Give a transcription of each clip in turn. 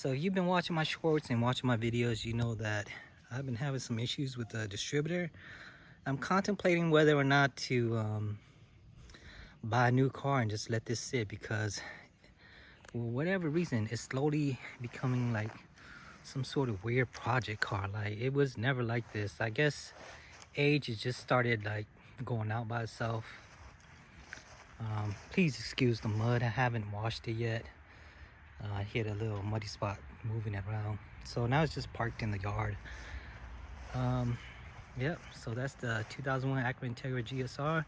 So you've been watching my shorts and watching my videos, you know that I've been having some issues with the distributor. I'm contemplating whether or not to buy a new car and just let this sit, because for whatever reason it's slowly becoming like some sort of weird project car. Like, it was never like this. I guess age has just started like going out by itself. Please excuse the mud, I haven't washed it yet. I hit a little muddy spot moving it around, so now it's just parked in the yard. Yep, so that's the 2001 Acura Integra GSR,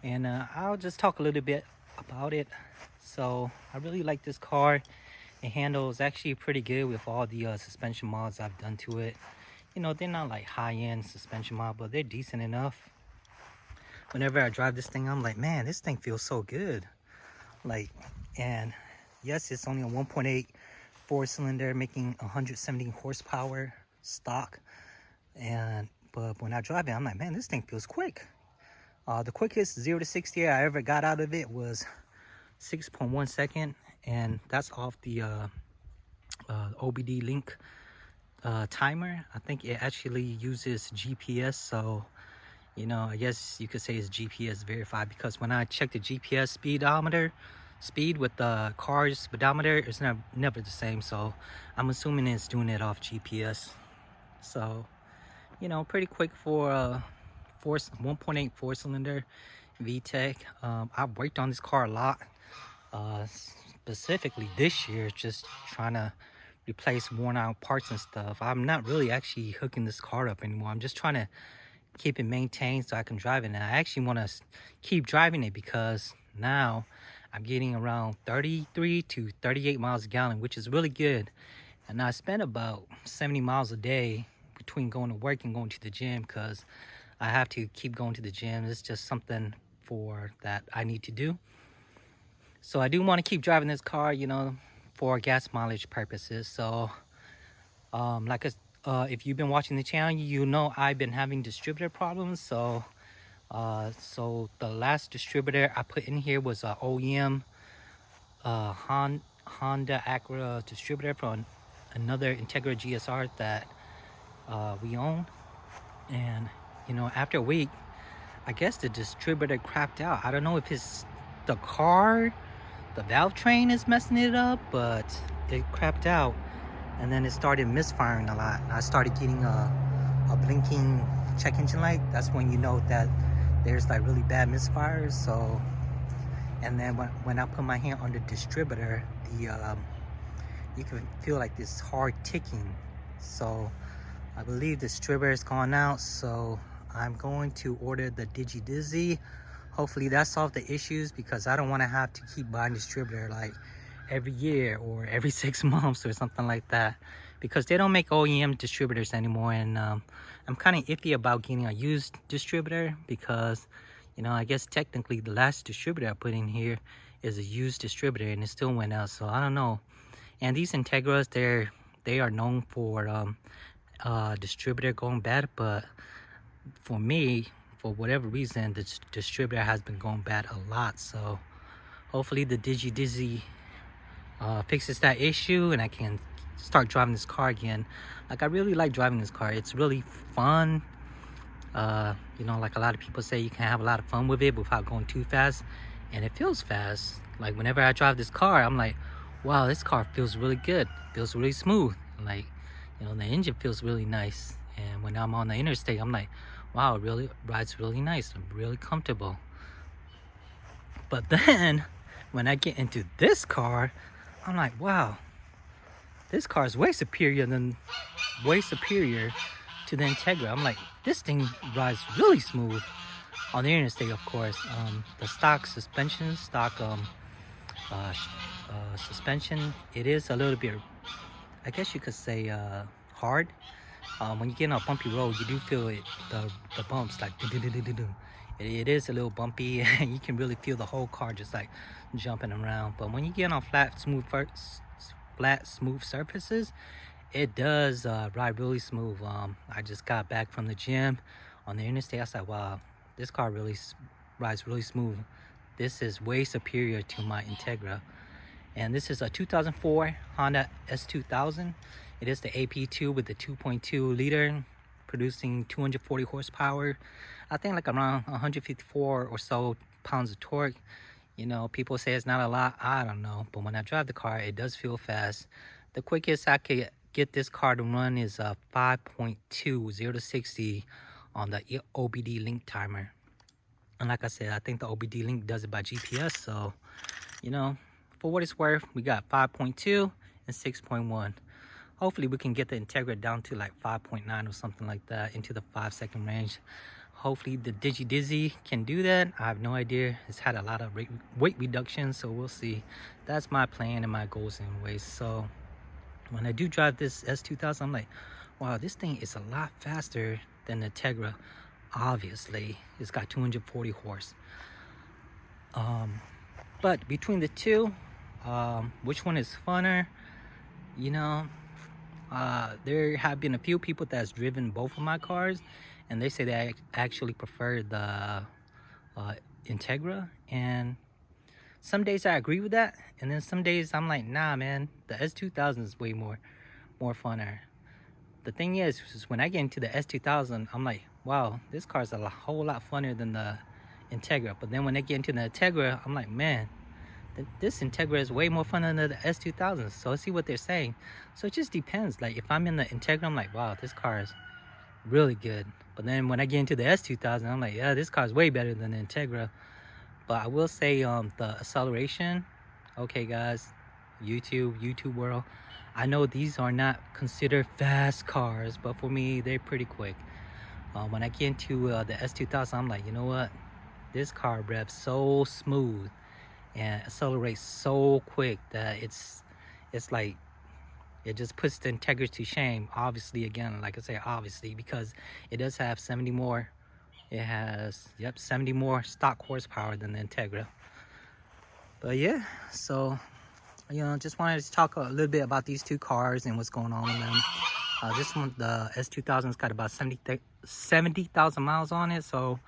and I'll just talk a little bit about it. So I really like this car. It handles actually pretty good with all the suspension mods I've done to it. You know, they're not like high-end suspension mod, but they're decent enough. Whenever I drive this thing, I'm like, man, this thing feels so good. Like, and yes, it's only a 1.8 4-cylinder making 170 horsepower stock. But when I drive it, I'm like, man, this thing feels quick. The quickest 0 to 60 I ever got out of it was 6.1 second, and that's off the OBD link timer. I think it actually uses GPS, so you know, I guess you could say it's GPS verified, because when I check the GPS speed with the car's speedometer, it's never the same. So I'm assuming it's doing it off GPS. So, you know, pretty quick for a 1.8 4-cylinder VTEC. I've worked on this car a lot, specifically this year, just trying to replace worn out parts and stuff. I'm not really actually hooking this car up anymore. I'm just trying to keep it maintained so I can drive it. And I actually want to keep driving it because now I'm getting around 33 to 38 miles a gallon, which is really good. And I spend about 70 miles a day between going to work and going to the gym, because I have to keep going to the gym. It's just something that I need to do. So I do want to keep driving this car, you know, for gas mileage purposes. So if you've been watching the channel, you know I've been having distributor problems. So the last distributor I put in here was a OEM Honda Acura distributor from another Integra GSR that we own. And you know, after a week, I guess the distributor crapped out. I don't know if the valve train is messing it up, but it crapped out. And then it started misfiring a lot. I started getting a blinking check engine light. That's when you know that there's like really bad misfires. So, and then when I put my hand on the distributor, you can feel like this hard ticking. So I believe the distributor is gone out. So I'm going to order the DigiDizzy. Hopefully that solved the issues, because I don't want to have to keep buying distributor like every year or every 6 months or something like that, because they don't make OEM distributors anymore. And I'm kind of iffy about getting a used distributor, because you know, I guess technically the last distributor I put in here is a used distributor and it still went out. So I don't know. And these Integras, they are known for distributor going bad, but for me, for whatever reason, the distributor has been going bad a lot. So hopefully the DigiDizzy fixes that issue and I can start driving this car again. Like, I really like driving this car. It's really fun. You know, like a lot of people say, you can have a lot of fun with it without going too fast, and it feels fast. Like, whenever I drive this car, I'm like, wow, this car feels really good, feels really smooth. Like, you know, the engine feels really nice. And when I'm on the interstate, I'm like, wow, it really rides really nice. I'm really comfortable. But then when I get into this car, I'm like, wow, this car is way superior to the Integra. I'm like, this thing rides really smooth on the interstate, of course. The stock suspension, it is a little bit, I guess you could say, hard. When you get on a bumpy road, you do feel it, the bumps, like do. It is a little bumpy, and you can really feel the whole car just like jumping around. But when you get on flat, smooth surfaces, it does ride really smooth. I just got back from the gym on the interstate. I said, wow, this car really rides really smooth. This is way superior to my Integra. And this is a 2004 Honda S2000. It is the AP2 with the 2.2 liter, producing 240 horsepower. I think like around 154 or so pounds of torque. You know, people say it's not a lot. I don't know. But when I drive the car, it does feel fast. The quickest I could get this car to run is 5.2, 0 to 60 on the OBD link timer. And like I said, I think the OBD link does it by GPS. So, you know, for what it's worth, we got 5.2 and 6.1. Hopefully we can get the Integra down to like 5.9 or something like that, into the 5-second range. Hopefully the Dizzy can do that. I have no idea. It's had a lot of weight reduction, so we'll see. That's my plan and my goals anyways. So when I do drive this S2000, I'm like, wow, this thing is a lot faster than the Integra. Obviously, it's got 240 horse. But between the two, which one is funner? You know, there have been a few people that's driven both of my cars, and they say they actually prefer the Integra. And some days I agree with that, and then some days I'm like, nah, man, the S2000 is way more funner. The thing is when I get into the S2000, I'm like, wow, this car is a whole lot funner than the Integra. But then when I get into the Integra, I'm like, man, this Integra is way more fun than the S2000. So let's see what they're saying. So it just depends. Like if I'm in the Integra, I'm like, wow, this car is really good. But then when I get into the S2000, I'm like, yeah, this car is way better than the Integra. But I will say the acceleration, okay guys, YouTube world, I know these are not considered fast cars, but for me they're pretty quick. When I get into the S2000, I'm like, you know what, this car revs so smooth and accelerates so quick that it's like, it just puts the Integra to shame. Obviously, again, like I say, obviously, because it does have 70 more. It has, yep, 70 more stock horsepower than the Integra. But yeah, so, you know, just wanted to talk a little bit about these two cars and what's going on with them. This one, the S2000's got about 70,000 miles on it, so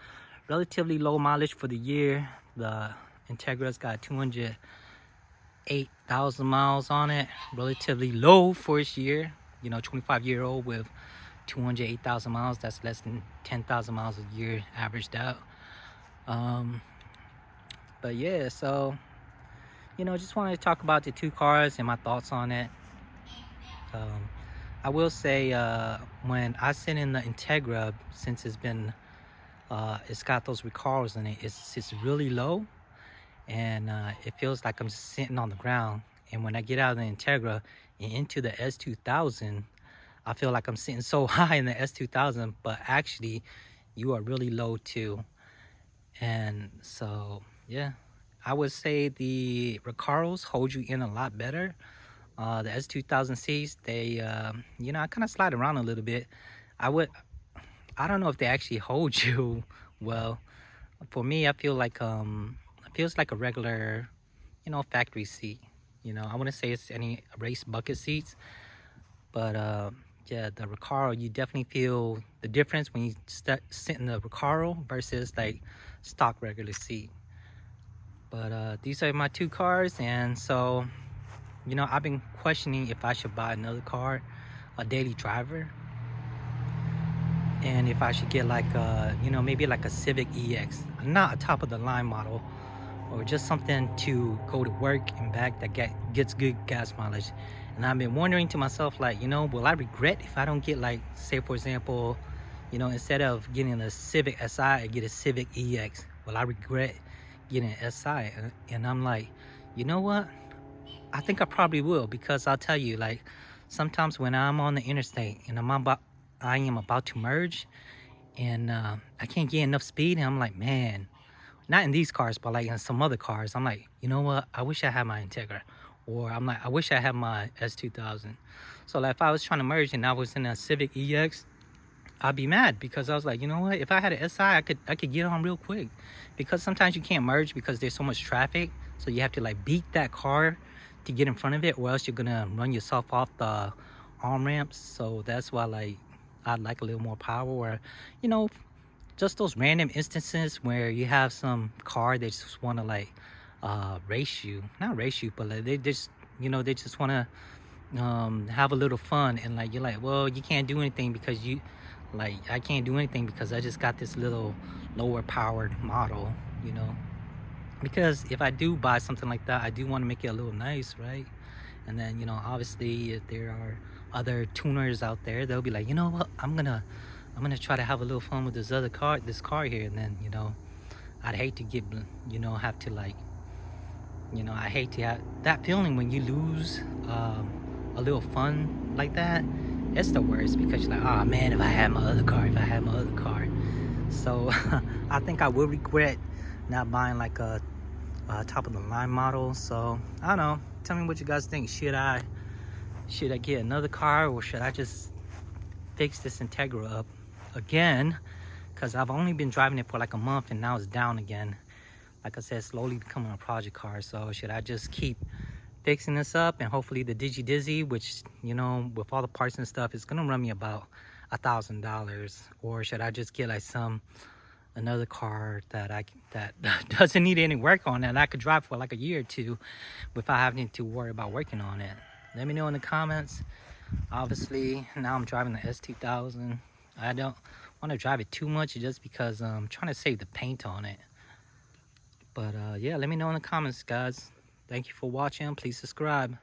relatively low mileage for the year. The Integra's got 208,000 miles on it, relatively low for its year. You know, 25-year-old with 208,000 miles, that's less than 10,000 miles a year averaged out. But yeah, so, you know, just wanted to talk about the two cars and my thoughts on it. I will say, when I sit in the Integra, since it's got those recalls in it, it's really low, and it feels like I'm just sitting on the ground. And when I get out of the Integra and into the S2000, I feel like I'm sitting so high in the S2000, but actually you are really low too. And so, yeah, I would say the Recaros hold you in a lot better. The S2000 seats, they, you know, I kind of slide around a little bit. I don't know if they actually hold you well. For me, I feel like, it feels like a regular, you know, factory seat. You know, I wouldn't say it's any race bucket seats, but yeah, the Recaro, you definitely feel the difference when you sit in the Recaro versus like stock regular seat. But these are my two cars, and so, you know, I've been questioning if I should buy another car, a daily driver, and if I should get like you know, maybe like a Civic EX, not a top of the line model, or just something to go to work and back that gets good gas mileage. And I've been wondering to myself, like, you know, will I regret if I don't get, like, say for example, you know, instead of getting a Civic Si, I get a Civic EX. Will I regret getting an SI? And I'm like, you know what, I think I probably will, because I'll tell you, like, sometimes when I'm on the interstate and I am about to merge, and I can't get enough speed, and I'm like, man, not in these cars, but like in some other cars, I'm like, you know what, I wish I had my Integra, or I'm like, I wish I had my S2000. So like if I was trying to merge and I was in a Civic EX, I'd be mad, because I was like, you know what, if I had an SI, I could get on real quick, because sometimes you can't merge because there's so much traffic, so you have to like beat that car to get in front of it, or else you're gonna run yourself off the arm ramps. So that's why, like, I'd like a little more power, or, you know, just those random instances where you have some car that just want to like race you, not race you, but like they just, you know, they just want to have a little fun. And like, you're like, well, you can't do anything because you, like, I can't do anything because I just got this little lower powered model, you know. Because if I do buy something like that, I do want to make it a little nice, right? And then, you know, obviously if there are other tuners out there, they'll be like, you know what, I'm gonna try to have a little fun with this car here. And then, you know, I'd hate to get, you know, have to like, you know, I hate to have that feeling when you lose a little fun like that. It's the worst, because you're like, oh man, if I had my other car, So I think I will regret not buying like a top of the line model. So I don't know, tell me what you guys think. Should I get another car, or should I just fix this Integra up again? Because I've only been driving it for like a month and now it's down again. Like I said, slowly becoming a project car. So should I just keep fixing this up, and hopefully the Dizzy, which, you know, with all the parts and stuff, it's gonna run me about $1,000, or should I just get like another car that doesn't need any work on it and I could drive for like a year or two without having to worry about working on it? Let me know in the comments. Obviously now I'm driving the S2000. I don't want to drive it too much just because I'm trying to save the paint on it. But yeah, let me know in the comments, guys. Thank you for watching. Please subscribe.